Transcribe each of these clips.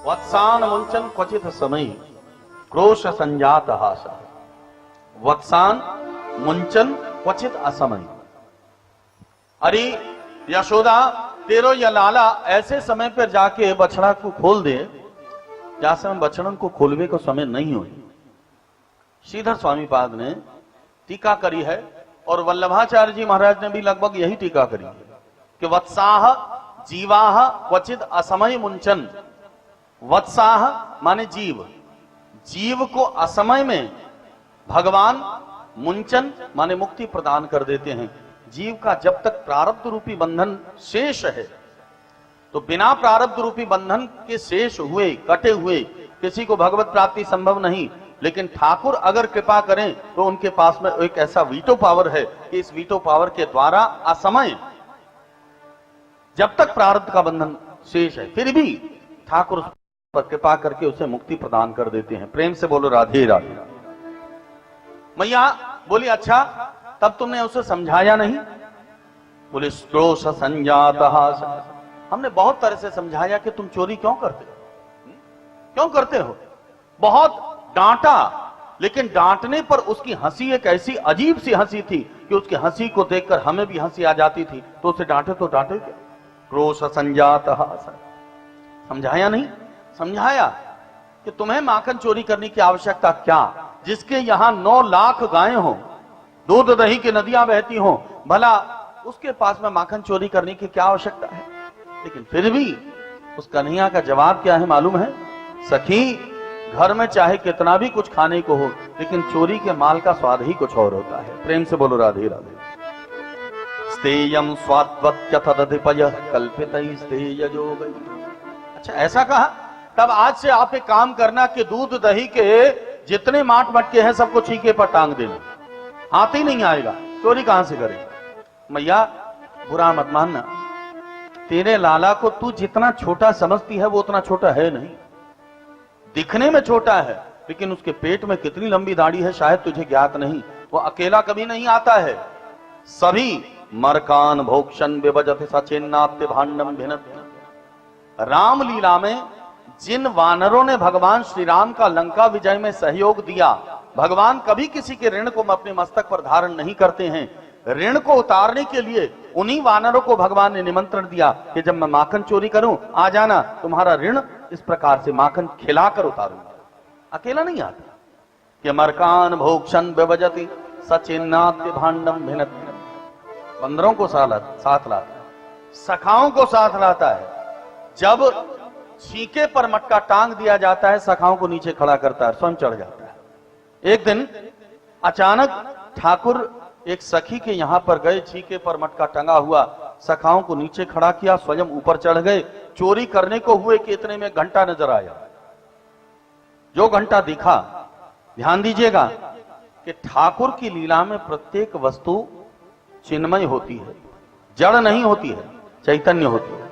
वत्सान मुंचन क्वचित समय क्रोश संजात हास। वत्सान मुंचन क्वचित असमय। अरे यशोदा, तेरो या लाला ऐसे समय पर जाके बछड़ा को खोल दे जैसे हम बछड़न को खोलवे को समय नहीं हो। श्रीधर स्वामी पाद ने टीका करी है और वल्लभाचार्य जी महाराज ने भी लगभग यही टीका करी है कि वत्साह जीवाह क्वचित असमय मुंचन। वत्साह माने जीव, जीव को असमय में भगवान मुंचन माने मुक्ति प्रदान कर देते हैं। जीव का जब तक प्रारब्ध रूपी बंधन शेष है, तो बिना प्रारब्ध रूपी बंधन के शेष हुए कटे हुए किसी को भगवत प्राप्ति संभव नहीं। लेकिन ठाकुर अगर कृपा करें तो उनके पास में एक ऐसा वीटो पावर है कि इस वीटो पावर के द्वारा असमय जब तक प्रारब्ध का बंधन शेष है फिर भी ठाकुर उस पर कृपा करके उसे मुक्ति प्रदान कर देते हैं। प्रेम से बोलो राधे राधे। मैया बोली अच्छा तब तुमने उसे समझाया नहीं? बोले क्रोश संजात हास। हमने बहुत तरह से समझाया कि तुम चोरी क्यों करते हो, क्यों करते हो। बहुत डांटा, लेकिन डांटने पर उसकी हंसी एक ऐसी अजीब सी हंसी थी कि उसकी हंसी को देखकर हमें भी हंसी आ जाती थी। तो उसे डांटे तो डांटे क्या? क्रोश संजात हास। समझाया नहीं? समझाया कि तुम्हें माखन चोरी करने की आवश्यकता क्या, जिसके यहां 9 लाख गायें हो, दूध दही की नदियां बहती हो, भला उसके पास में माखन चोरी करने की क्या आवश्यकता है। लेकिन फिर भी उस कन्हैया का जवाब क्या है मालूम है? सखी, घर में चाहे कितना भी कुछ खाने को हो, लेकिन चोरी के माल का स्वाद ही कुछ और होता है। प्रेम से बोलो राधे राधे। स्तेयम स्वाद्वत्यथदधिपय कल्पितै स्तेय जोगै। अच्छा ऐसा कहा, तब आज से आप एक काम करना कि दूध दही के जितने माट मटके हैं सबको छीके पर टांग देना, हाथ ही नहीं आएगा, चोरी कहां से करेगा। मैया बुरा मत मानना, तेरे लाला को तू जितना छोटा समझती है वो उतना छोटा है नहीं। दिखने में छोटा है लेकिन उसके पेट में कितनी लंबी दाढ़ी है शायद तुझे ज्ञात नहीं। वो अकेला कभी नहीं आता है, सभी मरकान भोक्षण विभजति सचिन्नात्य भांडम भिन्नत। राम लीला में जिन वानरों ने भगवान श्री राम का लंका विजय में सहयोग दिया, भगवान कभी किसी के ऋण को अपने मस्तक पर धारण नहीं करते हैं। ऋण को उतारने के लिए उन्हीं वानरों को भगवान ने निमंत्रण दिया कि जब मैं माखन चोरी करूं आ जाना, तुम्हारा ऋण इस प्रकार से माखन खिलाकर उतारूंगा। अकेला नहीं आता। कि मरकान भोक्षण विभजति सचिन्नात्य भांडम भिन्नत। बंदरों को साथ लाता है, सखाओं को साथ लाता है। जब छीके पर मटका टांग दिया जाता है, सखाओं को नीचे खड़ा करता है, स्वयं चढ़ जाता है। एक दिन अचानक ठाकुर एक सखी के यहां पर गए, छीके पर मटका टंगा हुआ, सखाओं को नीचे खड़ा किया, स्वयं ऊपर चढ़ गए। चोरी करने को हुए कि इतने में घंटा नजर आया। जो घंटा दिखा, ध्यान दीजिएगा कि ठाकुर की लीला में प्रत्येक वस्तु चिन्मय होती है, जड़ नहीं होती है, चैतन्य होती है।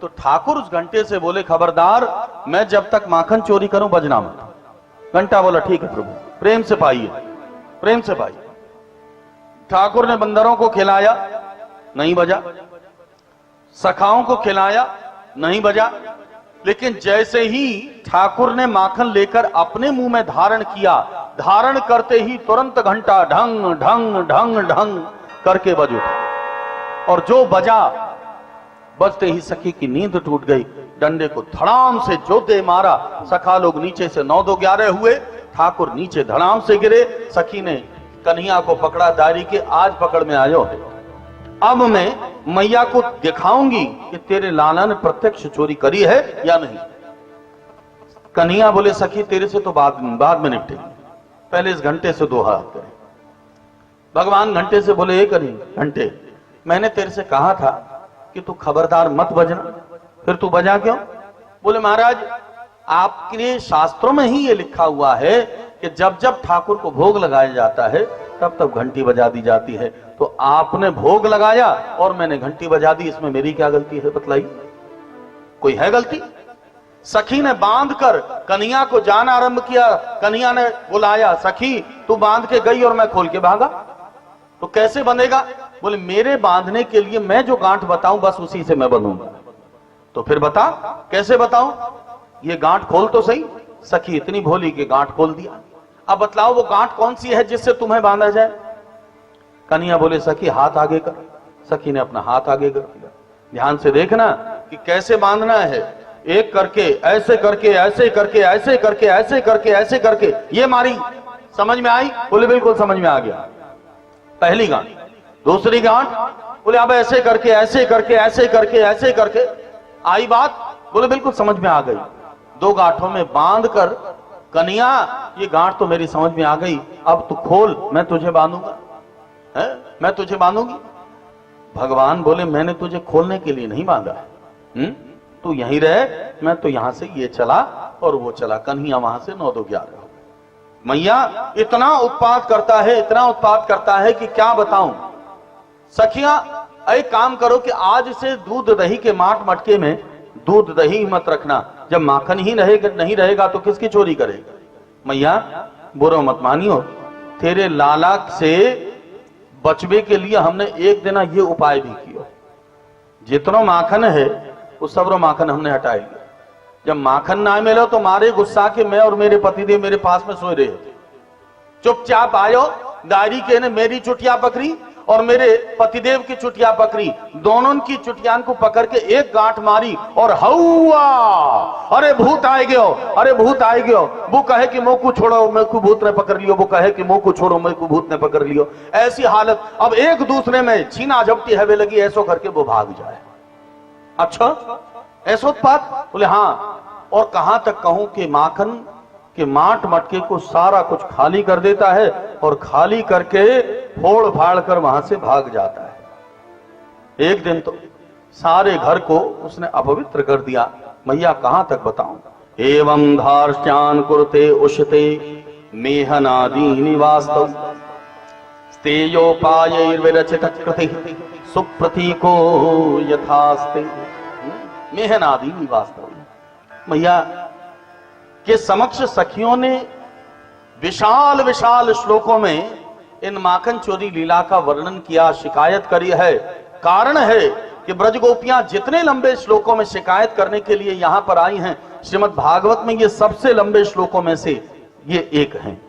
तो ठाकुर उस घंटे से बोले खबरदार, मैं जब तक माखन चोरी करूं बजना मत। घंटा बोला ठीक है प्रभु, प्रेम से पाइए, प्रेम से पाइए। ठाकुर ने बंदरों को खिलाया, नहीं बजा। सखाओं को खिलाया, नहीं बजा। लेकिन जैसे ही ठाकुर ने माखन लेकर अपने मुंह में धारण किया, धारण करते ही तुरंत घंटा ढंग ढंग ढंग ढंग करके बज उठा। और जो बजा, बजते ही सखी की नींद टूट गई। डंडे को धड़ाम से जो दे मारा, सखा लोग नीचे से 9-2-11 हुए, ठाकुर नीचे धड़ाम से गिरे। सखी ने कन्हैया को पकड़ा, दारी के आज पकड़ में आयो, अब मैं मैया को दिखाऊंगी कि तेरे लाला ने प्रत्यक्ष चोरी करी है या नहीं। कन्हैया बोले सखी तेरे से तो बाद में निपटेंगे, पहले इस घंटे से 2 हाथ करें। भगवान घंटे से बोले एक नहीं, घंटे मैंने तेरे से कहा था कि तू खबरदार मत बजना, फिर तू बजा क्यों? बोले महाराज आपके शास्त्रों में ही ये लिखा हुआ है कि जब जब ठाकुर को भोग लगाया जाता है तब तब घंटी बजा दी जाती है। तो आपने भोग लगाया और मैंने घंटी बजा दी, इसमें मेरी क्या गलती है बतलाइए? कोई है गलती? सखी ने बांध कर कन्हैया को जान आरंभ किया। कन्हैया ने बुलाया, सखी तू बांध के गई और मैं खोल के भागा, तो कैसे बंधेगा? बोले मेरे बांधने के लिए मैं जो गांठ बताऊं बस उसी से मैं बंधूंगा। तो फिर बता कैसे बताऊं? ये गांठ खोल तो सही। सखी इतनी भोली कि गांठ खोल दिया। अब बतलाओ वो गांठ कौन सी है जिससे तुम्हें बांधा जाए? कन्हैया बोले सखी हाथ आगे कर। सखी ने अपना हाथ आगे कर दिया। ध्यान से देखना कि कैसे बांधना है। एक करके ऐसे करके ऐसे करके ऐसे करके ऐसे करके ऐसे करके ये मारी। समझ में आई? बोले बिल्कुल समझ में आ गया। पहली गांठ। दूसरी गांठ? बोले अब ऐसे करके ऐसे करके ऐसे करके ऐसे करके। आई बात? बोले बिल्कुल समझ में आ गई। दो गांठों में बांध कर, कन्हैया ये गांठ तो मेरी समझ में आ गई, अब तू खोल, मैं तुझे बांधूंगा, मैं तुझे बांधूंगी। भगवान बोले मैंने तुझे खोलने के लिए नहीं बांधा है, तू यहीं रह, मैं तो यहां से ये चला और वो चला। कन्हैया वहां से 9 2 11 हो। मैया इतना उत्पात करता है, इतना उत्पात करता है कि क्या बताऊं। सखियां एक काम करो कि आज से दूध दही के माट मटके में दूध दही मत रखना। जब माखन ही नहीं रहेगा तो किसकी चोरी करेगा? मैया बुरा मत मानियो, तेरे लाला से बचने के लिए हमने एक दिन ये उपाय भी किया। जितना माखन है वो सब माखन हमने हटा लिया। जब माखन ना मिलो तो मारे गुस्सा के मैं और मेरे पतिदेव मेरे पास में सोए रहे थे। चुपचाप आयो, दारी के ने मेरी चुटिया पकड़ी और मेरे पतिदेव की चुटिया पकड़ी, दोनों की चुटियान को पकड़ के एक गांठ मारी और हौआ, अरे भूत आए गयो, अरे भूत आए गयो। वो कहे कि मुंह को छोड़ो, मैं को भूत ने पकड़ लियो, वो कहे कि मुंह को छोड़ो, मैं को भूत ने पकड़ लियो। ऐसी हालत, अब एक दूसरे में छीना झपटी हवे लगी, ऐसो करके वो भाग जाए। अच्छा ऐसा उत्पात? बोले हाँ। और कहां तक कहूं कि माखन के माट मटके को सारा कुछ खाली कर देता है और खाली करके फोड़ फाड़ कर वहां से भाग जाता है। एक दिन तो सारे घर को उसने अपवित्र कर दिया। मैया कहां तक बताऊं। एवं धार्ष्यान कुरुते उशते मेहनादी निवास्तव स्तेयोपायैर्विरचित कृति सुप्रतीको यथास्ते। मेहनादी निवास्तव। मैया के समक्ष सखियों ने विशाल विशाल श्लोकों में इन माखन चोरी लीला का वर्णन किया, शिकायत करी है। कारण है कि ब्रजगोपियां जितने लंबे श्लोकों में शिकायत करने के लिए यहां पर आई हैं, श्रीमद् भागवत में ये सबसे लंबे श्लोकों में से ये एक हैं।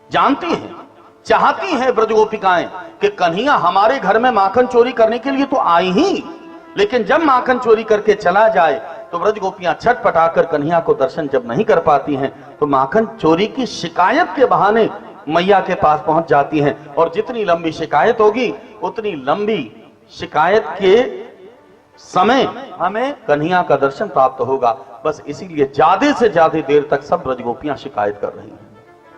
जानती हैं, चाहती हैं ब्रजगोपिकाएं कि कन्हैया हमारे घर में माखन चोरी करने के लिए तो आई ही, लेकिन जब माखन चोरी करके चला जाए तो ब्रजगोपियां छटपटाकर कन्हैया को दर्शन जब नहीं कर पाती हैं तो माखन चोरी की शिकायत के बहाने मैया के पास पहुंच जाती हैं। और जितनी लंबी शिकायत होगी उतनी लंबी शिकायत के समय हमें कन्हैया का दर्शन प्राप्त होगा। बस इसीलिए ज्यादा से ज्यादा देर तक सब ब्रजगोपियां शिकायत कर रही हैं।